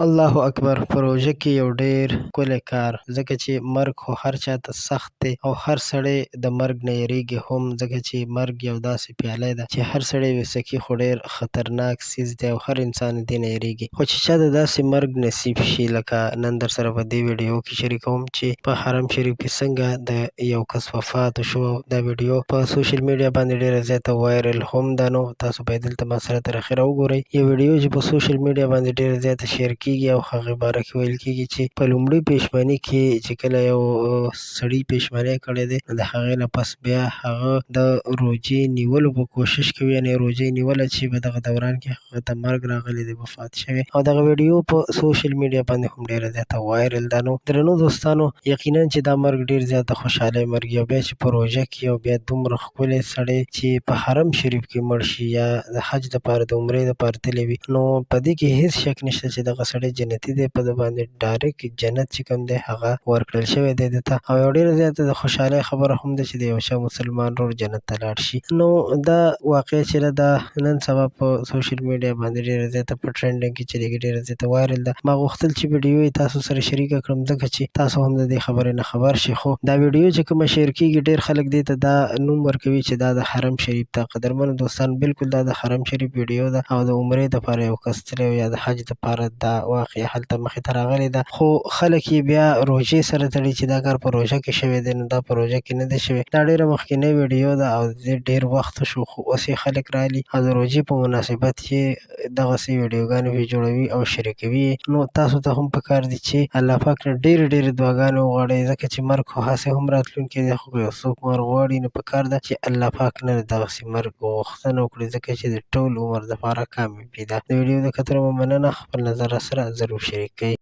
الله اکبر! په روژه کې یو ډېر ښکلی کار، ځکه چې مرګ خو هر چاته سخت دی او هر سړی د مرګ نه یېرېږي هم، ځکه چې مرګ یو داسې پیاله ده چې هر سړی یې څکي، خو ډېر خطرناک څیز دی او هر انسان یې دې نه یېرېږي. خو چې چاته داسې مرګ نصیب شي، لکه نن درسره په دې ویډیو کې شریکوم چې په حرم شریف کې څنګه د یو کس وفات وشو. دا ویډیو په سوشل میډیا باندې ډېره زیاته وایرل هم ده، نو تاسو باید دلته ما سره تر اخره وګورئ. یو ویډیو چې په سوشل میډیا باندې ډېره زیاته شیر کېږي او هغې باره کې ویل کېږي چې په لومړي پېشمني کې چې کله یو سړي پېشمني کړې دی، نو د هغې نه پس بیا هغه د روژې نیولو په کوشش کوي، یعنې روژه یې نیوله چې په دغه دوران کې هغه ته مرګ راغلی دی، وفات شوی. او دغه ویډیو په سوشل میډیا باندې هم ډېره زیاته وایرل ده. نو درنو دوستانو، یقینا چې دا مرګ ډېر زیاته خوشحالۍ مرګ، او بیا چې په روژه کې او بیا دومره ښکلی سړی چې په حرم شریف کې مړ شي یا د حج دپاره د عمرې دپاره تللی وي، نو په دې کې هېڅ شک نشته چې دغه سړی جنتي دی. په ده باندې ډایرکټ جنت چې کوم دی هغه ورکړل شوی دی ده ته. او یوه ډېره زیاته د خوشحالۍ خبره هم ده چې د یو چا مسلمان ورور جنت ته لاړ شي. نو دا واقعه چې ده نن سبا په سوشل میډیا باندې ډېره زیاته په ټرینډینګ کې چلیږي، ډېره زیاته وایرل ده. ما غوښتل چې ویډیو یې تاسو سره شریکه کړم، ځکه چې تاسو هم د دې خبرې نه خبر شئ. خو دا ویډیو چې کومه شیر کېږي، ډېر خلک دې ته دا نوم ورکوي چې دا د حرم شریف ده. قدرمنو دوستانو، بالکل دا د حرم شریف ویډیو ده او د عمرې دپاره یو کس تللی یا د حج دپاره دا واقعه هلته مخې ته راغلې ده. خو خلک یې بیا روژې سره تړي چې دا کار په روژه کې شوی دی، نو دا په روژه کې نه دی شوی. دا ډېره مخکینۍ ویډیو ده او د دې ډېر وخت شو، خو اوس یې خلک رالي او د روژې په مناسبت یې دغسې ویډیوګانې پرې جوړوي او شریکوي یې. نو تاسو ته هم پکار دي چې الله پاک نه ډېرې ډېرې دعاګانې وغواړئ، ځکه چې مرګ خو هسې هم راتلونکی دی، خو که یو څوک مرګ غواړي، نو پکار ده چې الله پاک نه دغسې مرګ غوښتنه وکړي، ځکه چې د ټول عمر دپاره کامیابي ده. د ویډیو د کتلو مو مننه. خپل نظر راسره ضرور شریک کړئ.